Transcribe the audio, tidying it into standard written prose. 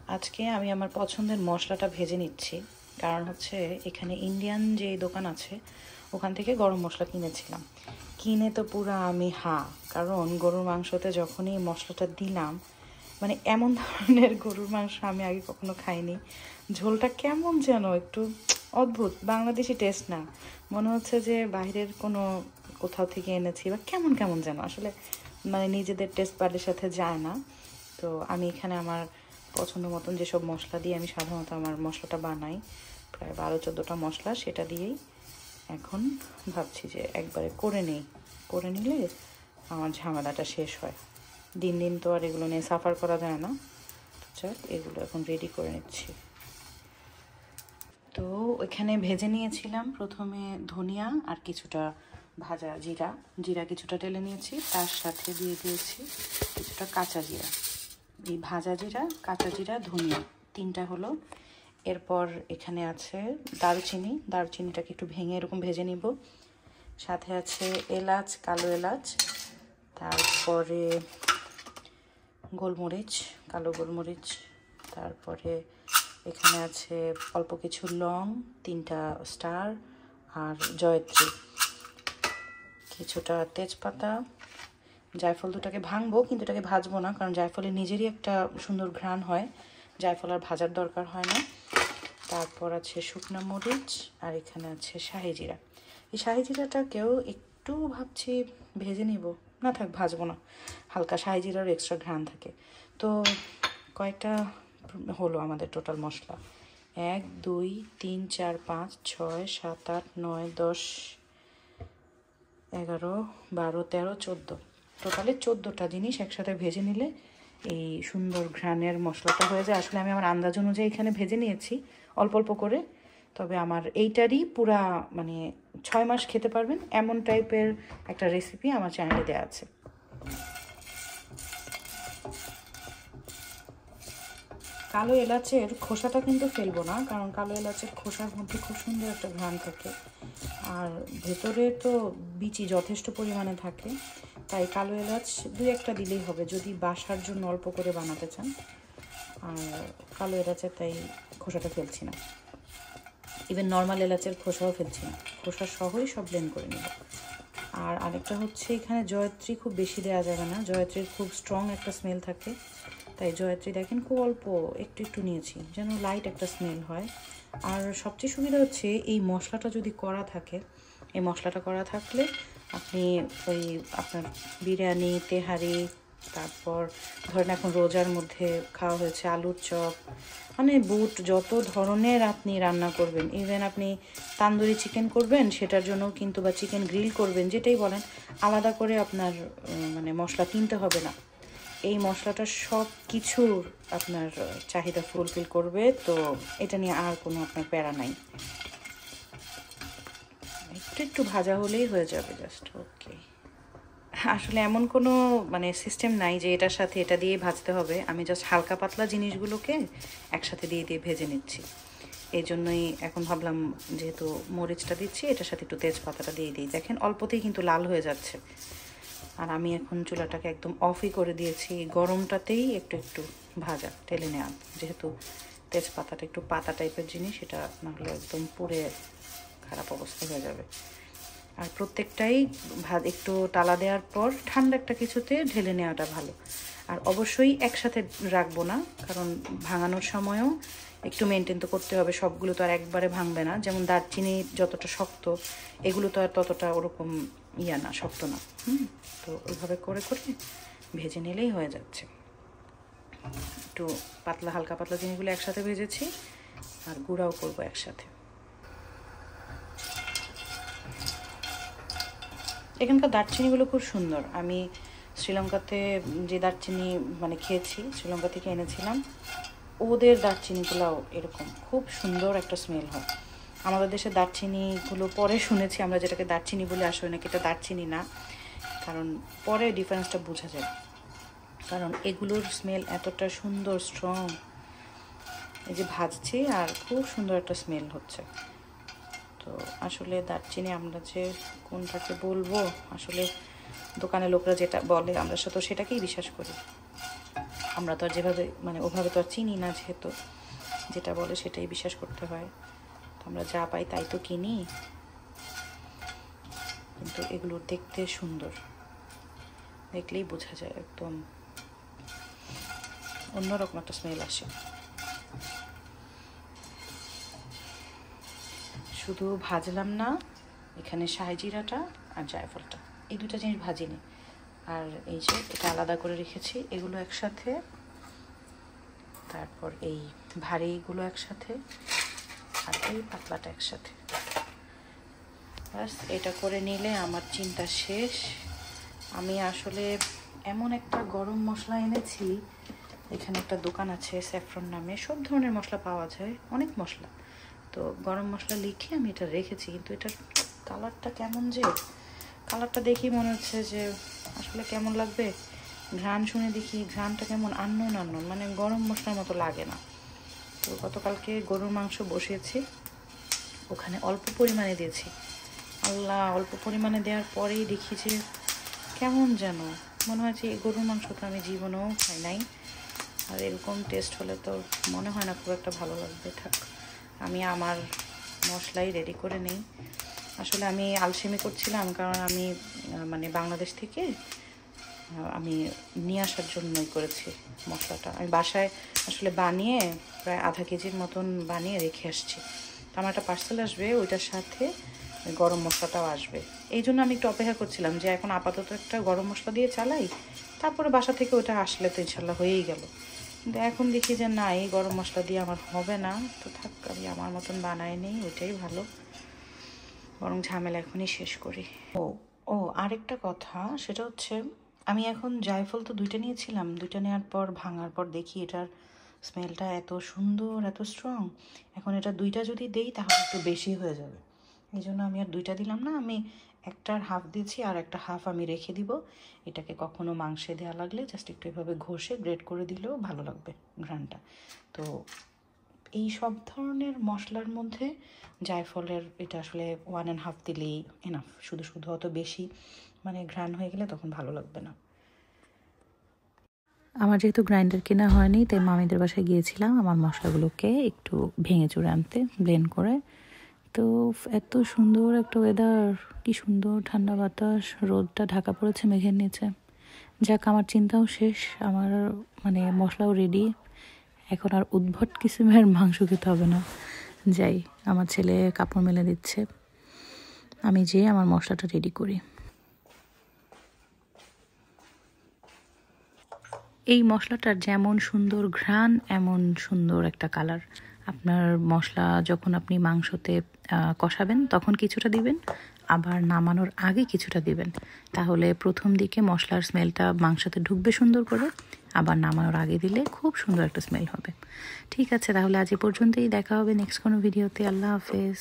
আজকে আমি আমার পছন্দের মশলাটা ভেজে নিচ্ছি, কারণ হচ্ছে এখানে ইন্ডিয়ান যে দোকান আছে ওখান থেকে গরম মশলা কিনেছিলাম। কিনে তো পুরা আমি কারণ গরুর মাংসতে যখনই মশলাটা দিলাম, মানে এমন ধরনের গরুর মাংস আমি আগে কখনো খাইনি। ঝোলটা কেমন যেন একটু অদ্ভুত, বাংলাদেশি টেস্ট না, মনে হচ্ছে যে বাইরের কোনো কোথাও থেকে এনেছি, বা কেমন কেমন যেন আসলে মানে নিজেদের টেস্ট বাডের সাথে যায় না। তো আমি এখানে আমার পছন্দ মতন যেসব মশলা দিয়ে আমি সাধারণত আমার মশলাটা বানাই, প্রায় 12-14টা মশলা, সেটা দিয়েই এখন ভাবছি যে একবারে করে নিলে আমার ঝামেলাটা শেষ হয়। দিন দিন তো আর এগুলো নিয়ে সাফার করা যায় না। যাক, এগুলো এখন রেডি করে নিচ্ছি। তো এখানে ভেজে নিয়েছিলাম প্রথমে ধনিয়া আর কিছুটা ভাজা জিরা কিছুটা ঢেলে নিয়েছি, তার সাথে দিয়ে দিয়েছি কিছুটা কাঁচা জিরা। এই ভাজা জিরা, কাঁচা জিরা, ধনিয়া তিনটা হলো। এরপর এখানে আছে দারুচিনিটাকে একটু ভেঙে এরকম ভেজে নিব। সাথে আছে এলাচ, কালো এলাচ, তারপরে কালো গোলমরিচ, তারপরে এখানে আছে অল্প কিছু লং, 3টা স্টার আর জয়ত্রী, কিছুটা তেজপাতা, জায়ফল দুটাকে ভাঙবো, কিন্তু এটাকে ভাজবো না, কারণ জায়ফলের নিজেরই একটা সুন্দর ঘ্রাণ হয়, জায়ফল আর ভাজার দরকার হয় না। তারপর আছে শুকনো মরিচ, আর এখানে আছে শাহি জিরা। এই শাহি জিরাটাকেও একটু ভাবছি ভেজে নিব, না থাক ভাজবো না, হালকা শাহি জিরার এক্সট্রা ঘ্রাণ থাকে। তো কয়েকটা হলো আমাদের টোটাল মশলা, 1 2 3 4 5 6 7 8 9 10 11 12 13 14, টোটালে 14টা জিনিস একসাথে ভেজে নিলে এই সুন্দর ঘ্রাণের মশলাটা হয়ে যায়। আসলে আমি আমার আন্দাজ অনুযায়ী এখানে ভেজে নিয়েছি অল্প অল্প করে, তবে আমার এইটারই পুরা মানে 6 মাস খেতে পারবেন এমন টাইপের একটা রেসিপি আমার চ্যানেলে দেওয়া আছে। কালো এলাচের খোসাটা কিন্তু ফেলবো না, কারণ কালো এলাচের খোসার মধ্যে খুব সুন্দর একটা ঘ্রাণ থাকে, আর ভেতরে তো বিচি যথেষ্ট পরিমাণে থাকে, তাই কালো এলাচ 2-1টা দিলেই হবে যদি বাসার জন্য অল্প করে বানাতে চান। আর কালো এলাচের তাই খোসাটা ফেলছি না, ইভেন নর্মাল এলাচের খোসাও ফেলছি না, খোসা সহই সব ব্লেন্ড করে নেব। আর আরেকটা হচ্ছে এখানে জয়ত্রী খুব বেশি দেওয়া যাবে না, জয়ত্রীর খুব স্ট্রং একটা স্মেল থাকে, তাই জয়ত্রী দেখেন খুব অল্প একটু নিয়েছি, যেন লাইট একটা স্মেল হয়। আর সবচেয়ে সুবিধা হচ্ছে এই মশলাটা যদি করা থাকে, এই মশলাটা করা থাকলে আপনি ওই আপনার বিরিয়ানি, তেহারি, তারপর ধরেন এখন রোজার মধ্যে খাওয়া হয়েছে আলুর চপ, মানে বুট, যত ধরনের আপনি রান্না করবেন, ইভেন আপনি তান্দুরি চিকেন করবেন সেটার জন্য কিন্তু, বা চিকেন গ্রিল করবেন, যেটাই বলেন, আলাদা করে আপনার মানে মশলা কিনতে হবে না। এই মশলাটা সব কিছুর আপনার চাহিদা ফুলফিল করবে, তো এটা নিয়ে আর কোনো আপনার প্যারা নাই। একটু ভাজা হলেই হয়ে যাবে, জাস্ট ওকে। আসলে এমন কোনো মানে সিস্টেম নাই যে এটার সাথে এটা দিয়ে ভাজতে হবে, আমি জাস্ট হালকা পাতলা জিনিসগুলোকে একসাথে দিয়ে ভেজে নিচ্ছি। এই জন্যই এখন ভাবলাম যেহেতু মরিচটা দিচ্ছি, এটার সাথে একটু তেজপাতাটা দিয়ে দিই। দেখেন অল্পতেই কিন্তু লাল হয়ে যাচ্ছে, আর আমি এখন চুলাটাকে একদম অফই করে দিয়েছি, গরমটাতেই একটু ভাজা টেলে নেওয়া, যেহেতু তেজপাতাটা একটু পাতা টাইপের জিনিস, এটা না হলে একদম পুড়ে খারাপ অবস্থা হয়ে যাবে। আর প্রত্যেকটাই একটু তালা দেওয়ার পর ঠান্ডা একটা কিছুতে ঢেলে নেওয়াটা ভালো। আর অবশ্যই একসাথে রাখবো না, কারণ ভাঙানোর সময়ও একটু মেনটেন তো করতে হবে, সবগুলো তো আর একবারে ভাঙবে না। যেমন দারচিনি যতটা শক্ত, এগুলো তো আর ততটা ওরকম না, শক্ত না। তো ওইভাবে করে ভেজে নিলেই হয়ে যাচ্ছে। একটু হালকা পাতলা জিনিসগুলো একসাথে ভেজেছি, আর গুঁড়াও করবো একসাথে। এখানকার দারচিনিগুলো খুব সুন্দর, আমি শ্রীলঙ্কাতে যে দারচিনি মানে খেয়েছি, শ্রীলঙ্কা থেকে এনেছিলাম, ওদের দারচিনিগুলোও এরকম খুব সুন্দর একটা স্মেল হয়। আমাদের দেশে দারচিনিগুলো পরে শুনেছি আমরা যেটাকে দারচিনি বলে, আসলে নাকি এটা দারচিনি না, কারণ পরে ডিফারেন্সটা বোঝা যায়, কারণ এগুলোর স্মেল এতটা সুন্দর স্ট্রং। এই যে ভাজছি আর খুব সুন্দর একটা স্মেল হচ্ছে। তো আসলে দারচিনি আমরা যে কোনটাকে বলবো, আসলে দোকানে লোকরা যেটা বলে আমরা তো সেটাকেই বিশ্বাস করি। আমরা তো আর যেভাবে মানে ওভাবে তো আর চিনি না, যেহেতু যেটা বলে সেটাই বিশ্বাস করতে হয়। তো আমরা যা পাই তাই তো কিনি, কিন্তু এগুলো দেখতে সুন্দর, দেখলেই বোঝা যায় একদম অন্যরকম একটা স্মেল আসে। শুধু ভাজলাম না, এখানে শাহি জিরাটা আর জায়ফলটা, এই দুটো জিনিস ভাজিনি। আর এই যে এটা আলাদা করে রেখেছি, এগুলো একসাথে, তারপর এই ভারীগুলো একসাথে, আর এই পাতলাটা একসাথে। ব্যাস এটা করে নিলে আমার চিন্তা শেষ। আমি আসলে এমন একটা গরম মশলা এনেছি, এখানে একটা দোকান আছে স্যাফরন নামে, সব ধরনের মশলা পাওয়া যায়, অনেক মশলা। তো গরম মশলা লিখে আমি এটা রেখেছি, কিন্তু এটার কালারটা কেমন, যে কালারটা দেখি মনে হচ্ছে যে আসলে কেমন লাগবে, ঘ্রাণ শুনে দেখি ঘ্রাণটা কেমন আননোন, মানে গরম মশলার মতো লাগে না। তো গতকালকে গরুর মাংস বসিয়েছি, ওখানে অল্প পরিমাণে দিয়েছি। আল্লাহ, অল্প পরিমাণে দেওয়ার পরেই দেখি যে কেমন যেন মনে হয় যে গরুর মাংস তো আমি জীবনেও খাই নাই, আর এরকম টেস্ট হলে তো মনে হয় না খুব একটা ভালো লাগবে। থাক, আমি আমার মশলাই রেডি করে নিই। আসলে আমি আলসেমি করছিলাম, কারণ আমি মানে বাংলাদেশ থেকে আমি নিয়ে আসার জন্যই করেছি মশলাটা। আমি বাসায় আসলে বানিয়ে প্রায় আধা কেজির মতন বানিয়ে রেখে আসছি। তো আমার একটা পার্সেল আসবে, ওইটার সাথে গরম মশলাটাও আসবে। এই জন্য আমি একটু অপেক্ষা করছিলাম যে এখন আপাতত একটা গরম মশলা দিয়ে চালাই, তারপরে বাসা থেকে ওটা আসলে তো ইনশাল্লাহ হয়েই গেল। কিন্তু এখন দেখি যে না, এই গরম মশলা দিয়ে আমার হবে না, তো থাক, আমি আমার মতন বানাই নিই, ওইটাই ভালো, বরং ঝামেলা এখনই শেষ করি। ও আরেকটা কথা, সেটা হচ্ছে আমি এখন জায়ফল তো 2টা নিয়েছিলাম, 2টা নেওয়ার পর ভাঙার পর দেখি এটার স্মেলটা এত সুন্দর, এত স্ট্রং। এখন এটা 2টা যদি দেই তাহলে একটু বেশি হয়ে যাবে, এই জন্য আমি আর 2টা দিলাম না, আমি একটার হাফ দিয়েছি, আর একটা হাফ আমি রেখে দিব। এটাকে কখনো মাংসে দেওয়া লাগলে জাস্ট একটু এভাবে ঘষে গ্রেট করে দিলেও ভালো লাগবে ঘ্রাণটা। তো এই সব ধরনের মশলার মধ্যে জায়ফলের এটা আসলে 1.5 দিলেই এনাফ। শুধু শুধু অত বেশি মানে ঘ্রাণ হয়ে গেলে তখন ভালো লাগবে না। আমার যেহেতু গ্রাইন্ডার কেনা হয়নি, তাই মামিদের বাসায় গিয়েছিলাম আমার মশলাগুলোকে একটু ভেঙে চুরে আনতে, ব্লেন্ড করে। তো এত সুন্দর একটা ওয়েদার, কি সুন্দর ঠান্ডা বাতাস, রোদটা ঢাকা পড়েছে মেঘের নিচে। যাক, আমার চিন্তাও শেষ, আমার মানে মশলাও রেডি। এখন আর উদ্ভট কিসিমের মাংস খেতে হবে না। যাই, আমার ছেলে কাপড় মেলে দিচ্ছে, আমি যেয়ে আমার মশলাটা রেডি করি। এই মশলাটার যেমন সুন্দর ঘ্রাণ, এমন সুন্দর একটা কালার। আপনার মশলা যখন আপনি মাংসতে কষাবেন তখন কিছুটা দিবেন, আবার নামানোর আগে কিছুটা দিবেন, তাহলে প্রথম দিকে মশলার স্মেলটা মাংসতে ঢুকবে সুন্দর করে, আবার নামানোর আগে দিলে খুব সুন্দর একটা স্মেল হবে। ঠিক আছে, তাহলে আজ এ পর্যন্তই, দেখা হবে নেক্সট কোনো ভিডিওতে। আল্লাহ হাফেজ।